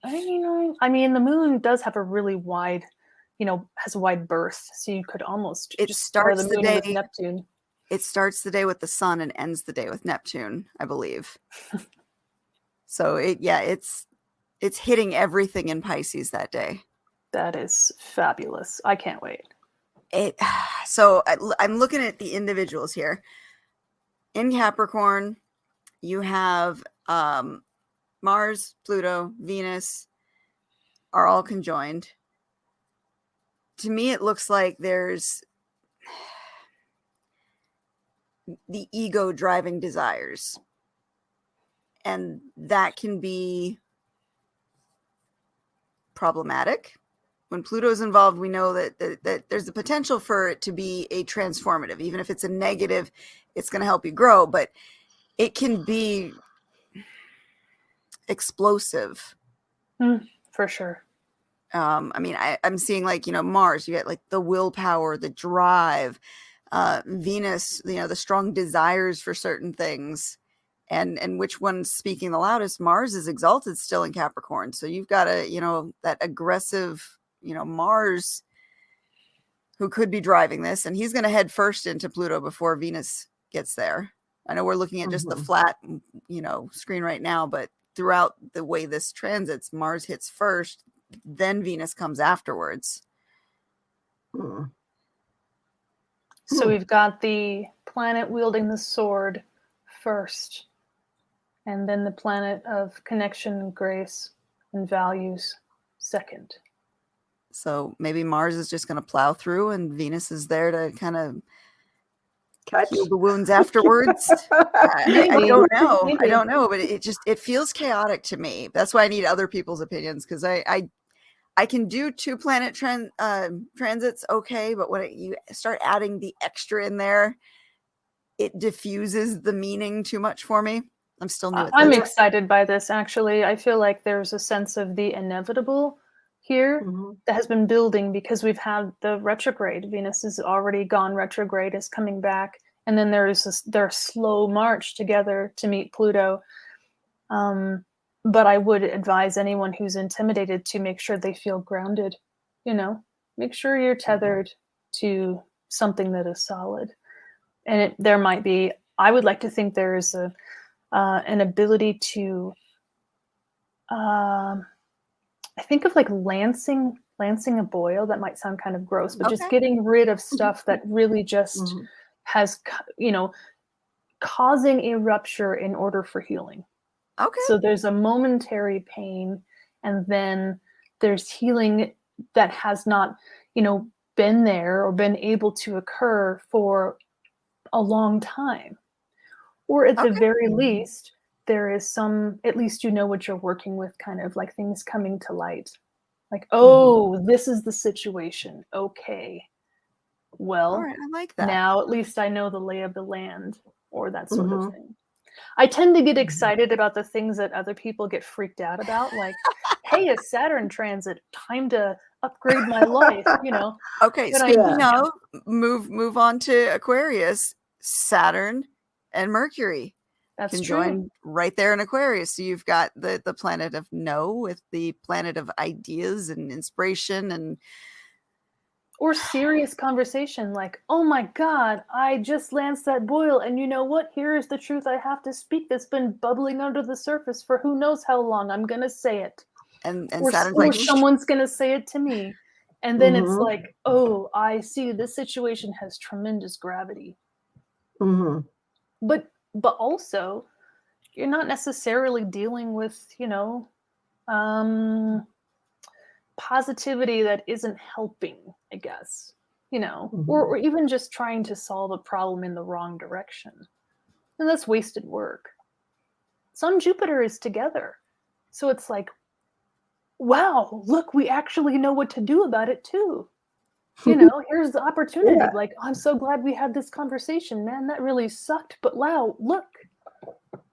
the moon does have a really wide, has a wide berth. So you could almost starts the day with Neptune. It starts the day with the sun and ends the day with Neptune, I believe. So it's hitting everything in Pisces that day. That is fabulous. I can't wait. So I'm looking at the individuals here. In Capricorn, you have Mars, Pluto, Venus are all conjoined. To me, it looks like there's the ego driving desires. And that can be problematic. When Pluto is involved, we know that there's the potential for it to be a transformative. Even if it's a negative, it's going to help you grow. But it can be explosive. For sure. I'm seeing Mars, you get like the willpower, the drive, Venus, the strong desires for certain things, and which one's speaking the loudest? Mars is exalted still in Capricorn. So you've got that aggressive, Mars who could be driving this, and he's going to head first into Pluto before Venus gets there. I know we're looking at just the flat, screen right now, but throughout the way this transits, Mars hits first, then Venus comes afterwards. So we've got the planet wielding the sword first, and then the planet of connection, grace, and values second. So maybe Mars is just going to plow through, and Venus is there to kind of heal the wounds afterwards. I don't know. Maybe. I don't know, but it feels chaotic to me. That's why I need other people's opinions, because I can do 2 planet transits, okay, but when you start adding the extra in there, it diffuses the meaning too much for me. I'm still new at this. I'm excited by this, actually. I feel like there's a sense of the inevitable here that has been building, because we've had the retrograde. Venus has already gone retrograde, is coming back, and then there's their slow march together to meet Pluto. But I would advise anyone who's intimidated to make sure they feel grounded. Make sure you're tethered to something that is solid. And there might be, I would like to think there is an ability to, I think of like lancing a boil. That might sound kind of gross, but just getting rid of stuff that really just has, causing a rupture in order for healing. Okay. So there's a momentary pain, and then there's healing that has not, been there or been able to occur for a long time. Or at the very least, there is some, at least what you're working with, kind of like things coming to light. Like, this is the situation. Okay. Well, all right, I like that. Now at least I know the lay of the land, or that sort of thing. I tend to get excited about the things that other people get freaked out about, like, hey, a Saturn transit, time to upgrade my life, Okay, but speaking of, move on to Aquarius, Saturn and Mercury. That's conjoined right there in Aquarius. So you've got the planet of no with the planet of ideas and inspiration or serious conversation, like, oh my God, I just lanced that boil, and you know what? Here is the truth I have to speak that's been bubbling under the surface for who knows how long. I'm gonna say it. And or someone's gonna say it to me. And then it's like, oh, I see this situation has tremendous gravity. But also, you're not necessarily dealing with, positivity that isn't helping, I guess, or even just trying to solve a problem in the wrong direction. And that's wasted work. Sun Jupiter is together. So it's like, wow, look, we actually know what to do about it too. Here's the opportunity. Yeah. Like, I'm so glad we had this conversation, man. That really sucked. But wow, look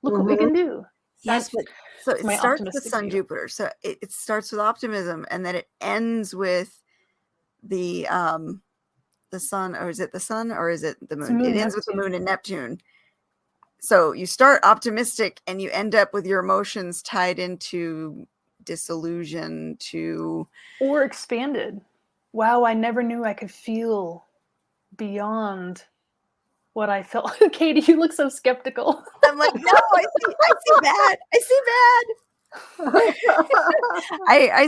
what we can do. Yes, but so it my starts with optimistic Sun view. Jupiter. So it starts with optimism, and then it ends with the sun, or is it the sun, or is it the moon? It ends with the moon and Neptune. So you start optimistic, and you end up with your emotions tied into disillusion or expanded. Wow, I never knew I could feel beyond what I felt. Katie, you look so skeptical. I'm like, no, I see bad. I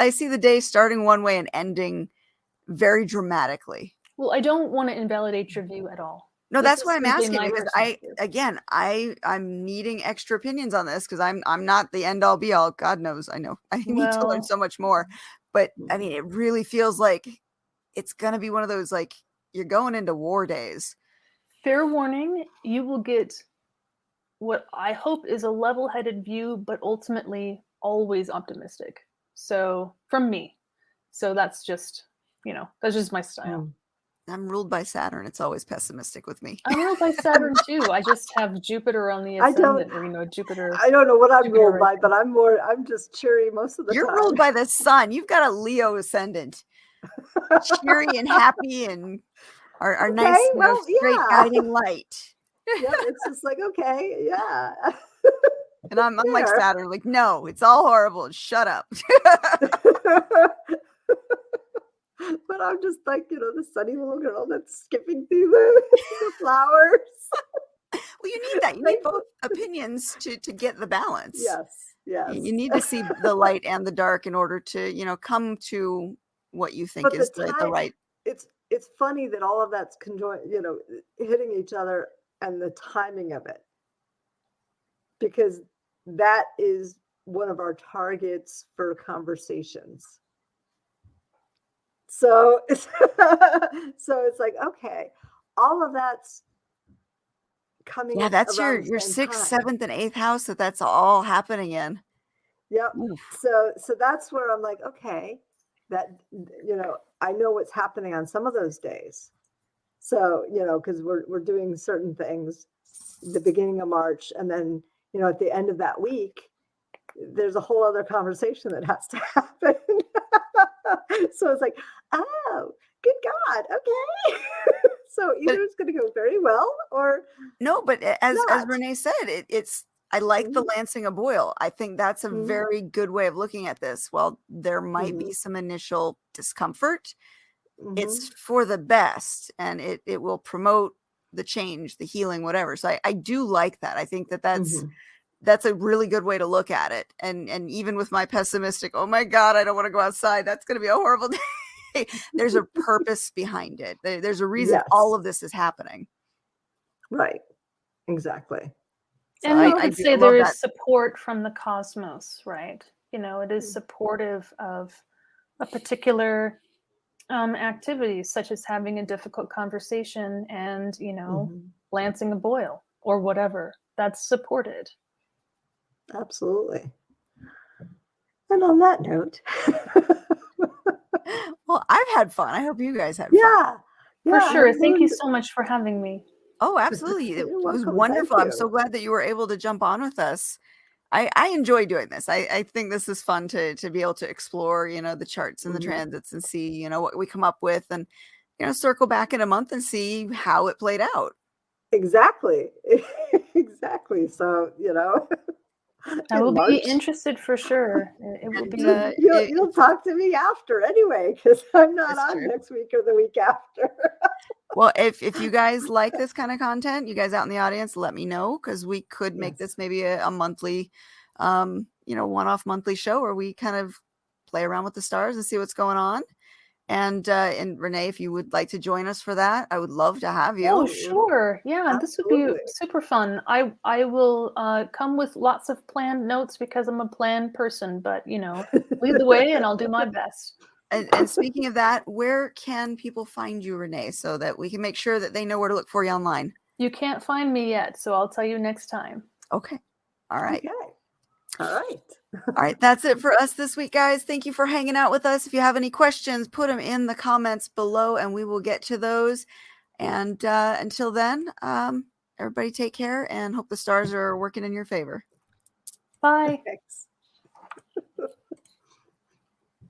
see the day starting one way and ending very dramatically. Well, I don't want to invalidate your view at all. No, that's why I'm asking, because I'm needing extra opinions on this, because I'm not the end all be all. God knows, I know I need to learn so much more. But I mean, it really feels like it's gonna be one of those, like, you're going into war days. Fair warning, you will get what I hope is a level-headed view, but ultimately always optimistic. So from me. So that's just, that's just my style. I'm ruled by Saturn. It's always pessimistic with me. I'm ruled by Saturn too. I just have Jupiter on the ascendant, Jupiter. I don't know what I'm ruled by, but I'm just cheery most of the time. You're ruled by the sun. You've got a Leo ascendant. Cheery and happy, and our nice, straight guiding light. Yeah, it's just like, okay, yeah. And I'm like Saturn, like, no, it's all horrible. Shut up. But I'm just like, the sunny little girl that's skipping through the flowers. Well, you need that. You need both opinions to get the balance. Yes. You need to see the light and the dark in order to, come to what you think is the right. It's funny that all of that's conjoined, hitting each other, and the timing of it, because that is one of our targets for conversations. So it's like, okay, all of that's coming. Yeah, that's your 6th, 7th, and 8th house that's all happening in. Yep. So that's where I'm like, okay, that, I know what's happening on some of those days. So, because we're doing certain things the beginning of March, and then, at the end of that week, there's a whole other conversation that has to happen. So it's like, oh, good God, okay. So either it's going to go very well or no. But as Renee said, I like the lancing a boil. I think that's a very good way of looking at this. Well, there might be some initial discomfort. It's for the best, and it will promote the change, the healing, whatever. So I do like that. I think that's a really good way to look at it. And even with my pessimistic, oh my God, I don't want to go outside, that's going to be a horrible day. There's a purpose behind it. There's a reason all of this is happening. Right. Exactly. So and I would say there is support from the cosmos, right? It is supportive of a particular activity, such as having a difficult conversation and, lancing a boil or whatever. That's supported. Absolutely. And on that note, well, I've had fun. I hope you guys had fun. For sure. Thank you so much for having me. Oh, absolutely. It was wonderful. I'm so glad that you were able to jump on with us. I enjoy doing this. I think this is fun to be able to explore, the charts and the transits and see, what we come up with, and, circle back in a month and see how it played out. Exactly. Exactly. So, I will be interested for sure. It will be. You'll talk to me after anyway, because I'm not on next week or the week after. Well, if you guys like this kind of content, you guys out in the audience, let me know, because we could make this maybe a monthly, one-off monthly show where we kind of play around with the stars and see what's going on. And Renee, if you would like to join us for that, I would love to have you. Oh, sure. Yeah, this would be super fun. I will come with lots of planned notes because I'm a planned person, but, lead the way and I'll do my best. And speaking of that, where can people find you, Renee, so that we can make sure that they know where to look for you online? You can't find me yet, so I'll tell you next time. Okay. All right. Okay. All right. All right. That's it for us this week, guys. Thank you for hanging out with us. If you have any questions, put them in the comments below and we will get to those. And until then, everybody take care and hope the stars are working in your favor. Bye. Thanks.